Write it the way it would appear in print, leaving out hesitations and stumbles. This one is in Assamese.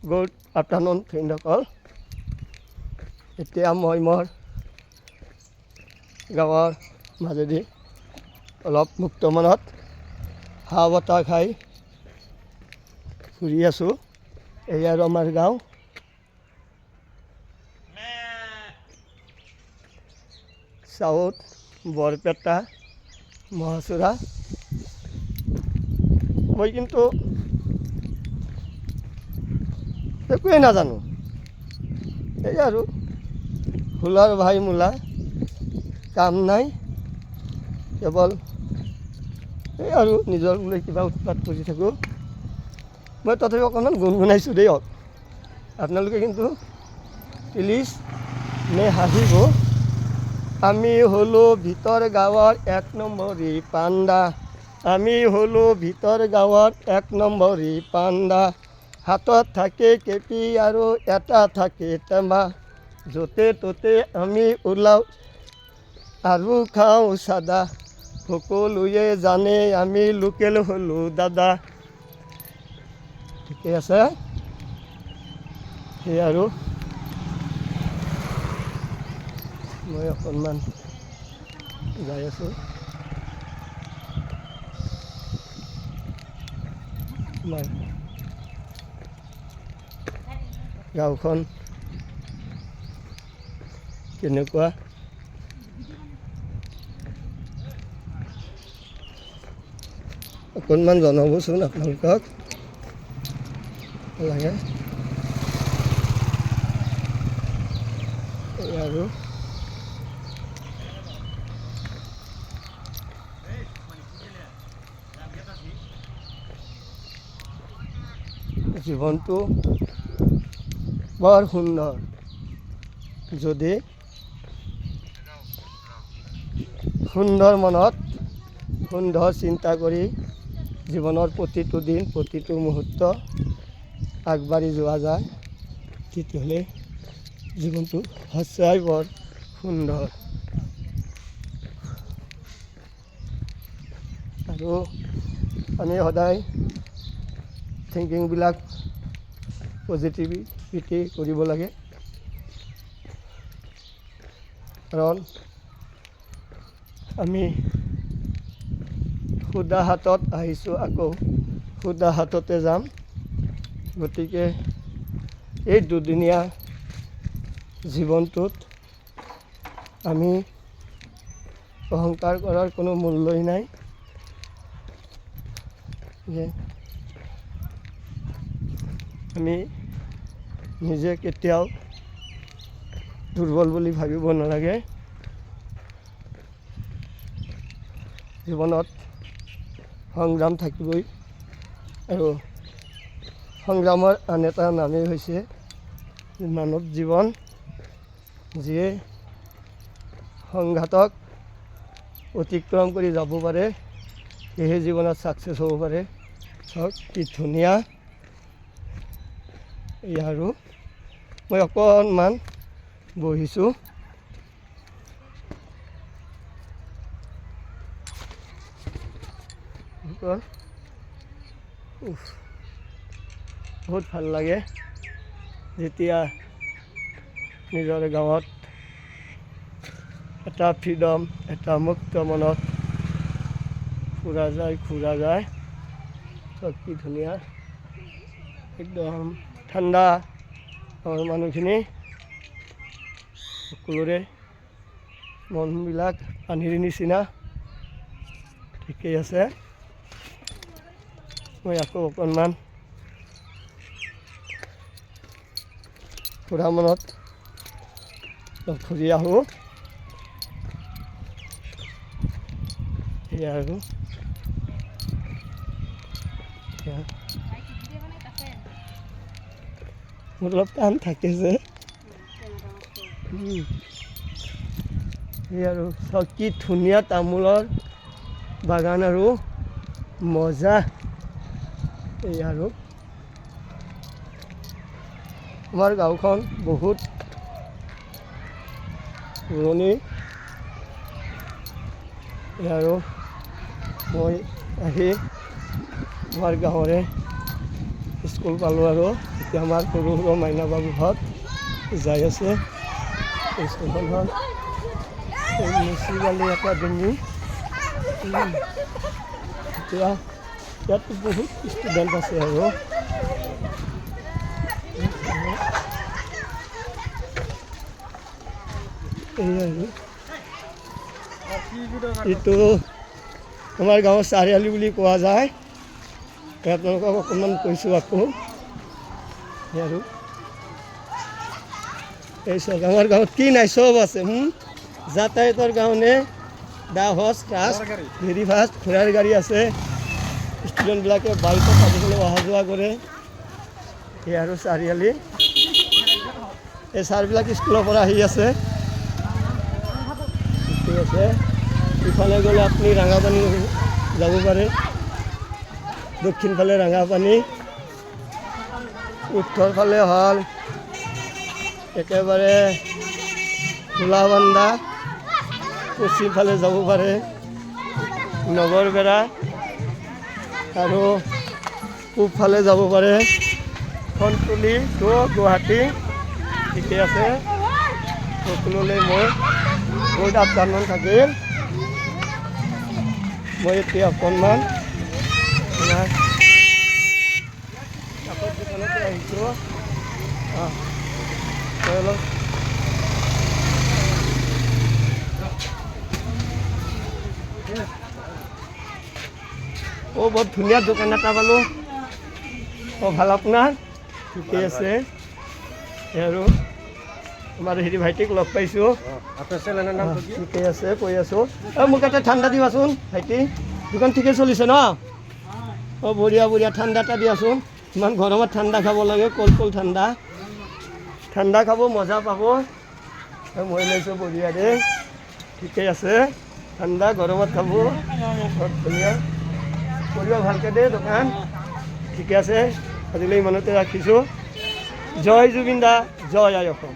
Good afternoon ফ্ৰেণ্ডসকল। এতিয়া মই মোৰ গাঁৱৰ মাজেদি অলপ মুক্ত মনত হাৱা বতাহ খাই ঘূৰি আছোঁ। এই আৰু আমাৰ গাঁও। চাউথ বৰপেটা মহাচুৰা। মই কিন্তু একোৱেই নাজানো। এই আৰু হোলাৰ ভাই মূলা কাম নাই, কেৱল এই আৰু নিজৰ বোলে কিবা উৎপাত কৰি থাকোঁ। মই তথাপি অকণমান গুণগুণাইছোঁ দেই। আপোনালোকে কিন্তু প্লিজ হাঁহিব। আমি হ'লোঁ ভিতৰ গাঁৱৰ 1 নম্বৰী পাণ্ডা। আমি হ'লোঁ ভিতৰ গাঁৱৰ 1 নম্বৰী পাণ্ডা। হাতত থাকে কেপি আৰু এটা থাকে টেমা। য'তে ত'তে আমি ওলাওঁ আৰু খাওঁ চাদা। সকলোৱে জানে আমি লোকেল হ'লোঁ দাদা। ঠিকে আছে। সেই আৰু মই অকণমান যাই আছোঁ। গাঁওখন কেনেকুৱা অকণমান জনাবচোন আপোনালোকক লাগে। এই আৰু জীৱনটো বৰ সুন্দৰ যদি সুন্দৰ মনত সুন্দৰ চিন্তা কৰি জীৱনৰ প্ৰতিটো দিন প্ৰতিটো মুহূৰ্ত আগবাঢ়ি যোৱা যায়, তেতিয়াহ'লে জীৱনটো সঁচাই বৰ সুন্দৰ। আৰু আমি সদায় থিংকিংবিলাক পজিটিভিটি কৰিব লাগে, কাৰণ আমি সুদা হাতত আহিছোঁ, আকৌ সুদা হাততে যাম। গতিকে এই দুদিনীয়া জীৱনটোত আমি অহংকাৰ কৰাৰ কোনো মূল্যই নাই। যে আমি নিজে কেতিয়াও দুৰ্বল বুলি ভাবিব নালাগে। জীৱনত সংগ্ৰাম থাকিবই, আৰু সংগ্ৰামৰ আন এটা নামেই হৈছে মানৱ জীৱন, যিয়ে সংঘাতক অতিক্ৰম কৰি যাব পাৰে, সেয়েহে জীৱনত ছাকচেছ হ'ব পাৰে। চাওক কি ধুনীয়া। এই আৰু মই অকণমান বহিছোঁ। বহুত ভাল লাগে যেতিয়া নিজৰ গাঁৱত এটা ফ্ৰীডম, এটা মুক্ত মনত ফুৰা যায়, ঘূৰা যায়। চব কি ধুনীয়া, একদম ঠাণ্ডা। আমাৰ মানুহখিনি সকলোৰে মনবিলাক পানীৰ নিচিনা। ঠিকেই আছে। মই আকৌ অকণমান ফুৰা মনত ঘূৰি আহোঁ। সেয়া আৰু মোৰ অলপ টান থাকে যে। সেই আৰু চাওক কি ধুনীয়া তামোলৰ বাগান আৰু মজা। এই আৰু আমাৰ গাঁওখন বহুত পুৰণি। আৰু মই আহি আমাৰ গাঁৱৰে স্কুল স্কুল পালোঁ আৰু এতিয়া আমাৰ সৰু সৰু মাইনা বাবুহঁত যাই আছে স্কুলখন হ'ল এই মিউনিচিপাল একাডেমি। এতিয়া ইয়াতো বহুত ষ্টুডেণ্ট আছে আৰু এইটো আমাৰ গাঁৱৰ চাৰিআলি বুলি কোৱা যায়। আপোনালোকক অকণমান কৈছোঁ আকৌ আৰু এই চব আমাৰ গাঁৱত কি নাই চব আছে। যাতায়াতৰ কাৰণে বাছ ট্ৰাছ ভেৰি ফাষ্ট ঘোঁৰাৰ গাড়ী আছে। ষ্টুডেণ্টবিলাকে বাইকত আজিকালি অহা যোৱা কৰে। এই আৰু চাৰিআলি এই ছাৰবিলাক স্কুলৰ পৰা আহি আছে। ঠিক আছে, ইফালে গ'লে আপুনি ৰাঙাপানী যাব পাৰে, দক্ষিণ ফালে ৰাঙাপানী, উত্তৰ ফালে হ'ল একেবাৰে খোলাবান্ধা, পশ্চিম ফালে যাব পাৰে নগৰবেৰা আৰু পূবফালে যাব পাৰে ধনতুলি টু গুৱাহাটী। ঠিকে আছে, সকলোলৈ মই বহুত আফটাৰনুন থাকিল। মই এতিয়া অকণমান আপোনাৰ কাপোৰ দোকানতে আহিছোঁ। অলপ বহুত ধুনীয়া দোকান এটা পালোঁ। ভাল আপোনাৰ? ঠিকে আছে। আৰু আমাৰ হেৰি ভাইটিক লগ পাইছোঁ। ঠিকে আছে, কৈ আছোঁ মোক এটা ঠাণ্ডা দিবাচোন ভাইটি। দোকান ঠিকে চলিছে ন? বঢ়িয়া বঢ়িয়া, ঠাণ্ডা এটা দিয়াচোন। ইমান গৰমত ঠাণ্ডা খাব লাগে, কল ঠাণ্ডা। ঠাণ্ডা খাব মজা পাব। মই লৈছোঁ বঢ়িয়া দেই। ঠিকে আছে, ঠাণ্ডা গৰমত খাব বহুত ধুনীয়া। কৰিব ভালকৈ দেই দোকান। ঠিকে আছে, আজিলৈ ইমানতে ৰাখিছোঁ। জয় জুবিন দা, জয় আই অসম।